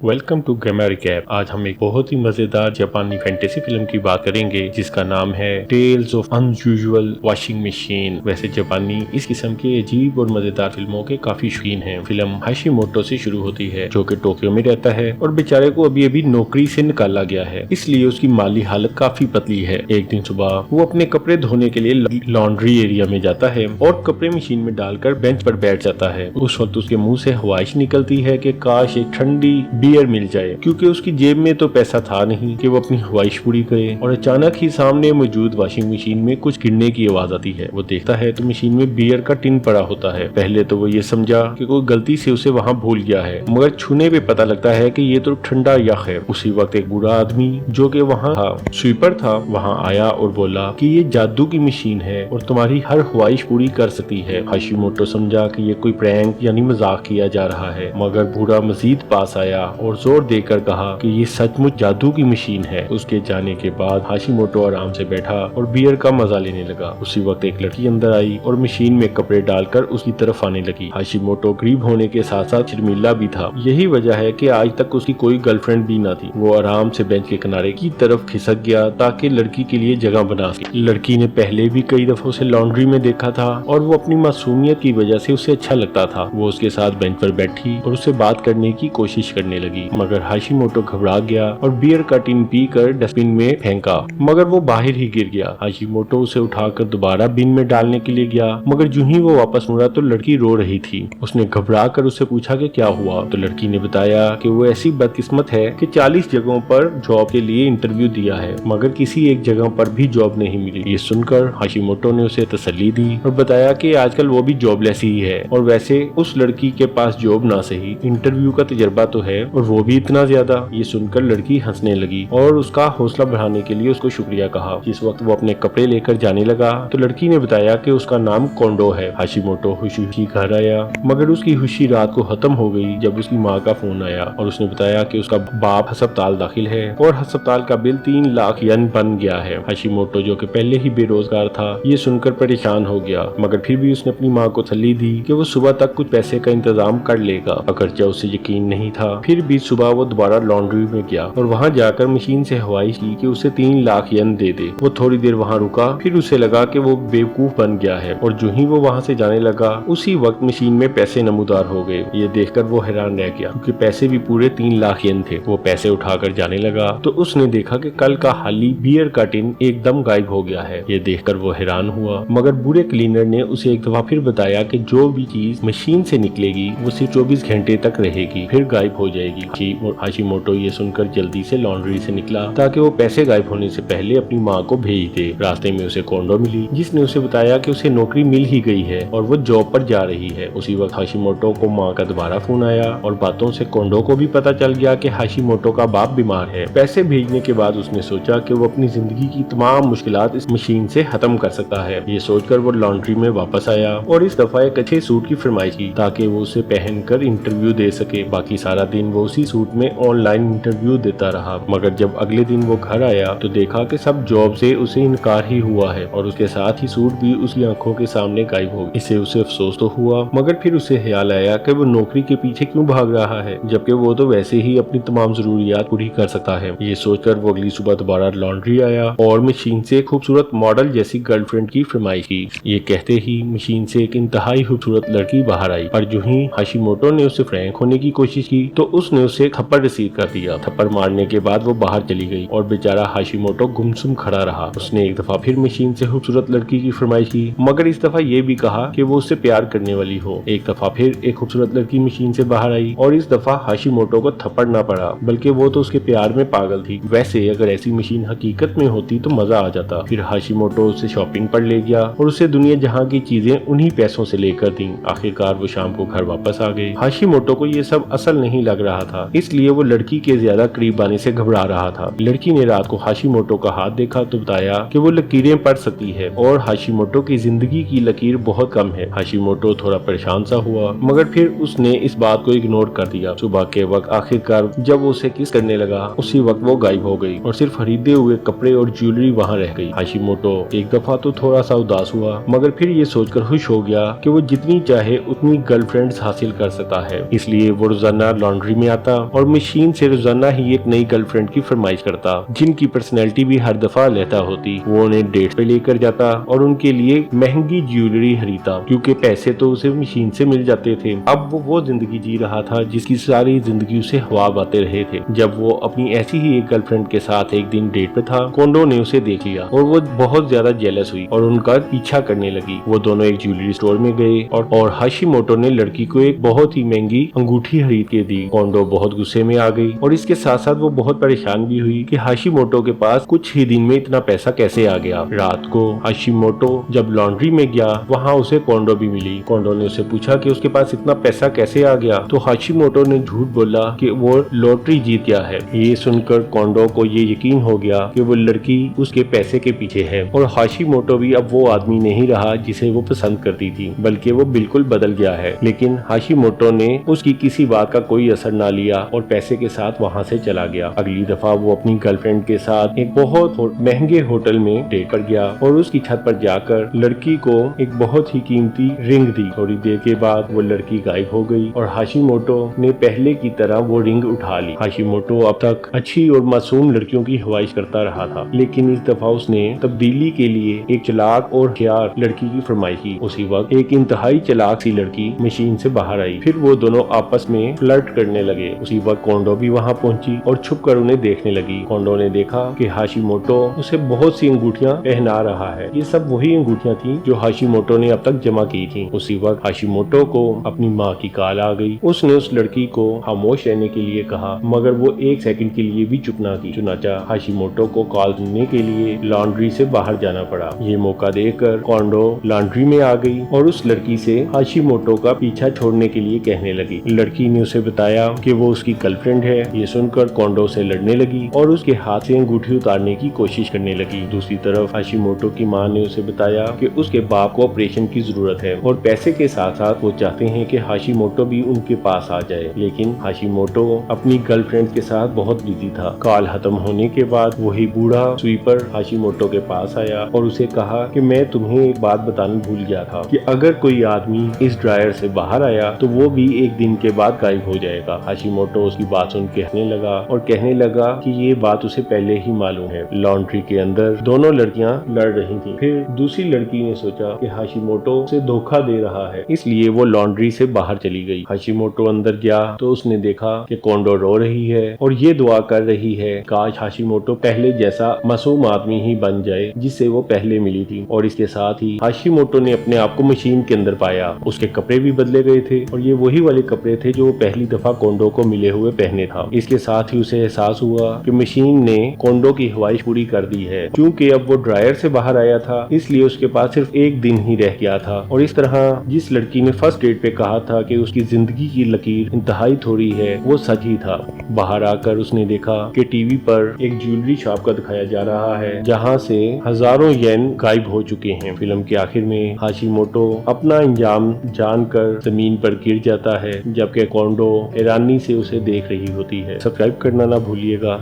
Welcome to ग्रामरिक app. आज हम एक बहुत ही मजेदार जापानी फैंटेसी फिल्म की बात करेंगे जिसका नाम है tales of unusual washing machine. वैसे जापानी इस किस्म के अजीब और मजेदार फिल्मों के काफी शौकीन हैं। फिल्म हाशिमोटो से शुरू होती है जो कि टोक्यो में रहता है और बेचारे को अभी अभी नौकरी से निकाला गया है, इसलिए उसकी माली हालत काफी पतली है। एक दिन सुबह वो अपने कपड़े धोने के लिए लॉन्ड्री एरिया में जाता है और कपड़े मशीन में डालकर बेंच पर बैठ जाता है। उस वक्त उसके मुंह से ख्वाहिश निकलती है कि काश एक ठंडी बियर मिल जाए, क्योंकि उसकी जेब में तो पैसा था नहीं कि वो अपनी ख्वाहिश पूरी करे। और अचानक ही सामने मौजूद वॉशिंग मशीन में कुछ गिरने की आवाज आती है। वो देखता है तो मशीन में बियर का टिन पड़ा होता है। पहले तो वो ये समझा कि कोई गलती से उसे वहाँ भूल गया है, मगर छूने पे पता लगता है कि ये तो ठंडा यख है। उसी वक्त एक बूढ़ा आदमी जो कि वहाँ था, स्वीपर था, वहाँ आया और बोला कि ये जादू की मशीन है और तुम्हारी हर ख्वाहिश पूरी कर सकती है। हाशिमोटो समझा कि ये कोई प्रैंक यानी मजाक किया जा रहा है, मगर बूढ़ा मजीद पास आया और जोर देकर कहा कि ये सचमुच जादू की मशीन है। उसके जाने के बाद हाशिमोटो आराम से बैठा और बियर का मजा लेने लगा। उसी वक्त एक लड़की अंदर आई और मशीन में कपड़े डालकर उसकी तरफ आने लगी। हाशिमोटो गरीब होने के साथ साथ शर्मीला भी था। यही वजह है कि आज तक उसकी कोई गर्लफ्रेंड भी ना थी। वो आराम से बेंच के किनारे की तरफ खिसक गया ताकि लड़की के लिए जगह बना सके। लड़की ने पहले भी कई दफा उसे लॉन्ड्री में देखा था और वो अपनी मासूमियत की वजह से उसे अच्छा लगता था। वो उसके साथ बेंच पर बैठी और उससे बात करने की कोशिश करने लगी, मगर हाशिमोटो घबरा गया और बियर का टिन पीकर डस्टबिन में फेंका, मगर वो बाहर ही गिर गया। हाशिमोटो उसे उठाकर दोबारा बिन में डालने के लिए गया, मगर जो ही वो वापस मुड़ा तो लड़की रो रही थी। उसने घबरा कर उससे पूछा कि क्या हुआ, तो लड़की ने बताया कि वो ऐसी बदकिस्मत है कि 40 जगहों पर जॉब के लिए इंटरव्यू दिया है, मगर किसी एक जगह पर भी जॉब नहीं मिली। ये सुनकर हाशिमोटो ने उसे तसल्ली दी और बताया कि आजकल वो भी जॉबलेस ही है, और वैसे उस लड़की के पास जॉब ना सही, इंटरव्यू का तजर्बा तो है और वो भी इतना ज्यादा। ये सुनकर लड़की हंसने लगी और उसका हौसला बढ़ाने के लिए उसको शुक्रिया कहा। जिस वक्त वो अपने कपड़े लेकर जाने लगा तो लड़की ने बताया कि उसका नाम कोंडो है। हाशिमोटो खुशी खुशी घर आया, मगर उसकी खुशी रात को खत्म हो गई जब उसकी माँ का फोन आया और उसने बताया कि उसका बाप अस्पताल दाखिल है और अस्पताल का बिल 3 लाख येन बन गया है। हाशिमोटो जो कि पहले ही बेरोजगार था, ये सुनकर परेशान हो गया, मगर फिर भी उसने अपनी माँ को तसल्ली दी कि वो सुबह तक कुछ पैसे का इंतजाम कर लेगा। अगरचे उसे यकीन नहीं था, फिर भी सुबह वो दोबारा लॉन्ड्री में गया और वहाँ जाकर मशीन से ख्वाहिश की कि उसे 3 लाख येन दे दे। वो थोड़ी देर वहाँ रुका, फिर उसे लगा कि वो बेवकूफ बन गया है और जो ही वो वहाँ से जाने लगा उसी वक्त मशीन में पैसे नमूदार हो गए। ये देखकर वो हैरान रह गया, क्योंकि पैसे भी पूरे 3 लाख येन थे। वो पैसे उठाकर जाने लगा तो उसने देखा कि कल का खाली बियर का टिन एकदम गायब हो गया है। ये देखकर वो हैरान हुआ, मगर बुरे क्लीनर ने उसे एक दफा फिर बताया कि जो भी चीज मशीन से निकलेगी वो सिर्फ 24 घंटे तक रहेगी, फिर गायब हो जाएगी। हाशिमोटो ये सुनकर जल्दी से लॉन्ड्री से निकला ताकि वो पैसे गायब होने से पहले अपनी माँ को भेज दे। रास्ते में उसे कोंडो मिली, जिसने उसे बताया कि उसे नौकरी मिल ही गई है और वो जॉब पर जा रही है। उसी वक्त हाशिमोटो को माँ का दोबारा फोन आया और बातों से कोंडो को भी पता चल गया कि हाशिमोटो का बाप बीमार है। पैसे भेजने के बाद उसने सोचा कि वो अपनी जिंदगी की तमाम मुश्किलात इस मशीन से खत्म कर सकता है। ये सोचकर वो लॉन्ड्री में वापस आया और इस दफा एक अच्छे सूट की फरमाइश की ताकि वो उसे पहनकर इंटरव्यू दे सके। बाकी सारा दिन वो उसी सूट में ऑनलाइन इंटरव्यू देता रहा, मगर जब अगले दिन वो घर आया तो देखा कि सब जॉब से उसे इनकार ही हुआ है और उसके साथ ही सूट भी उसकी आंखों के सामने गायब हो गया। इससे उसे अफसोस तो हुआ, मगर फिर उसे ख्याल आया कि वो नौकरी के पीछे क्यों भाग रहा है, जबकि वो तो वैसे ही अपनी तमाम जरूरियात पूरी कर सकता है। ये सोचकर वो अगली सुबह दोबारा लॉन्ड्री आया और मशीन से खूबसूरत मॉडल जैसी गर्लफ्रेंड की फरमाइश की। ये कहते ही मशीन से एक इंतहाई खूबसूरत लड़की बाहर आई, और जो ही हाशिमोटो ने उससे फ्रैंक होने की कोशिश की तो उसने उसे थप्पड़ रिसीव कर दिया। थप्पड़ मारने के बाद वो बाहर चली गई और बेचारा हाशिमोटो गुमसुम खड़ा रहा। उसने एक दफा फिर मशीन से खूबसूरत लड़की की फरमाइश की, मगर इस दफा ये भी कहा कि वो उससे प्यार करने वाली हो। एक दफा फिर एक खूबसूरत लड़की मशीन से बाहर आई और इस दफा हाशिमोटो को थप्पड़ ना पड़ा, बल्कि वो तो उसके प्यार में पागल थी। वैसे अगर ऐसी मशीन हकीकत में होती तो मजा आ जाता। फिर हाशिमोटो उसे शॉपिंग पर ले गया और उसे दुनिया जहाँ की चीजें उन्हीं पैसों से लेकर दी। आखिरकार वो शाम को घर वापस आ गए। हाशिमोटो को ये सब असल नहीं लग रहा था, इसलिए वो लड़की के ज्यादा करीब आने से घबरा रहा था। लड़की ने रात को हाशिमोटो का हाथ देखा तो बताया कि वो लकीरें पढ़ सकती है और हाशिमोटो की जिंदगी की लकीर बहुत कम है। हाशिमोटो थोड़ा परेशान सा हुआ, मगर फिर उसने इस बात को इग्नोर कर दिया। सुबह के वक्त आखिरकार जब वो उसे किस करने लगा उसी वक्त वो गायब हो गई और सिर्फ खरीदे हुए कपड़े और ज्वेलरी वहाँ रह गई। हाशिमोटो एक दफा तो थोड़ा सा उदास हुआ, मगर फिर ये सोचकर खुश हो गया कि वो जितनी चाहे उतनी गर्लफ्रेंड्स हासिल कर सकता है। इसलिए वो रोजाना लॉन्ड्री में آता اور मशीन से रोजाना ही एक नई गर्लफ्रेंड की फरमाइश करता, जिनकी पर्सनैलिटी भी हर दफा लेता होती। वो उन्हें डेट पे लेकर जाता और उनके लिए महंगी ज्वेलरी खरीदता, क्योंकि पैसे तो उसे मशीन से मिल जाते थे। अब वो जिंदगी जी रहा था जिसकी सारी जिंदगी उसे ख्वाब आते रहे थे। जब वो अपनी ऐसी ही एक गर्लफ्रेंड के साथ एक दिन डेट पे था, कोंडो ने उसे देख लिया और वो बहुत ज्यादा जेलस हुई और उनका पीछा करने लगी। वो दोनों एक ज्वेलरी स्टोर में गए और हाशिमोटो ने लड़की को एक बहुत ही महंगी अंगूठी खरीद के दी। कोंडो बहुत गुस्से में आ गई और इसके साथ साथ वो बहुत परेशान भी हुई कि हाशिमोटो के पास कुछ ही दिन में इतना पैसा कैसे आ गया। रात को हाशिमोटो जब लॉन्ड्री में गया, वहाँ उसे कोंडो भी मिली। कोंडो ने उससे पूछा कि उसके पास इतना पैसा कैसे आ गया, तो हाशिमोटो ने झूठ बोला कि वो लॉटरी जीत गया है। ये सुनकर कोंडो को ये यकीन हो गया कि वो लड़की उसके पैसे के पीछे है और हाशिमोटो भी अब वो आदमी नहीं रहा जिसे वो पसंद करती थी, बल्कि वो बिल्कुल बदल गया है। लेकिन हाशिमोटो ने उसकी किसी बात का कोई असर ना लिया और पैसे के साथ वहाँ से चला गया। अगली दफा वो अपनी गर्लफ्रेंड के साथ एक बहुत महंगे होटल में डेट पर गया और उसकी छत पर जाकर लड़की को एक बहुत ही कीमती रिंग दी। थोड़ी देर के बाद वो लड़की गायब हो गई और हाशिमोटो ने पहले की तरह वो रिंग उठा ली। हाशिमोटो अब तक अच्छी और मासूम लड़कियों की ख्वाहिश करता रहा था, लेकिन इस दफा उसने तब्दीली के लिए एक चालाक और होशियार लड़की की फरमाइश की। उसी वक्त एक इंतहाई चालाक सी लड़की मशीन से बाहर आई। फिर वो दोनों आपस में फ्लर्ट करने लगे। उसी वक्त कोंडो भी वहाँ पहुंची और छुप कर उन्हें देखने लगी। कोंडो ने देखा कि हाशिमोटो उसे बहुत सी अंगूठियां पहना रहा है। ये सब वही अंगूठियां थी जो हाशिमोटो ने अब तक जमा की थी। उसी वक्त हाशिमोटो को अपनी माँ की कॉल आ गई। उसने उस लड़की को खामोश रहने के लिए कहा, मगर वो एक सेकंड के लिए भी चुप ना की। चुनाचा हाशिमोटो को कॉल सुनने के लिए लॉन्ड्री से बाहर जाना पड़ा। ये मौका देकर कोंडो लॉन्ड्री में आ गई और उस लड़की से हाशिमोटो का पीछा छोड़ने के लिए कहने लगी। लड़की ने उसे बताया कि वो उसकी गर्लफ्रेंड है। ये सुनकर कोंडो से लड़ने लगी और उसके हाथ से अंगूठी उतारने की कोशिश करने लगी। दूसरी तरफ हाशिमोटो की माँ ने उसे बताया कि उसके बाप को ऑपरेशन की जरूरत है और पैसे के साथ साथ वो चाहते हैं कि हाशिमोटो भी उनके पास आ जाए। लेकिन हाशिमोटो अपनी गर्लफ्रेंड के साथ बहुत बिजी था। कॉल खत्म होने के बाद वही बूढ़ा स्वीपर हाशिमोटो के पास आया और उसे कहा कि मैं तुम्हें एक बात बताना भूल गया था कि अगर कोई आदमी इस ड्रायर से बाहर आया तो वो भी एक दिन के बाद गायब हो जाएगा। हाशिमोटो उसकी बात सुन के हंसने लगा और कहने लगा कि ये बात उसे पहले ही मालूम है। लॉन्ड्री के अंदर दोनों लड़कियां लड़ रही थी। फिर दूसरी लड़की ने सोचा कि हाशिमोटो से धोखा दे रहा है, इसलिए वो लॉन्ड्री से बाहर चली गई। हाशिमोटो अंदर गया तो उसने देखा कि कोंडो रो रही है और ये दुआ कर रही है, काश हाशिमोटो पहले जैसा मासूम आदमी ही बन जाए जिससे वो पहले मिली थी। और इसके साथ ही हाशिमोटो ने अपने आप को मशीन के अंदर पाया। उसके कपड़े भी बदले गए थे और ये वही वाले कपड़े थे जो वो पहली दफा कोंडो को मिले हुए पहने था। इसके साथ ही उसे एहसास हुआ कि मशीन ने कोंडो की ख्वाहिश पूरी कर दी है। क्योंकि अब वो ड्रायर से बाहर आया था, इसलिए उसके पास सिर्फ एक दिन ही रह गया था। और इस तरह जिस लड़की ने फर्स्ट डेट पे कहा था कि उसकी जिंदगी की लकीर इंतहाई थोड़ी है, वो सच ही था। बाहर आकर उसने देखा कि टीवी पर एक ज्वेलरी शॉप का दिखाया जा रहा है, जहाँ से हजारों येन गायब हो चुके हैं। फिल्म के आखिर में हाशिमोटो अपना अंजाम जानकर जमीन पर गिर जाता है, जबकि कोंडो हैरानी से उसे देख रही होती है। सब्सक्राइब करना ना भूलिएगा।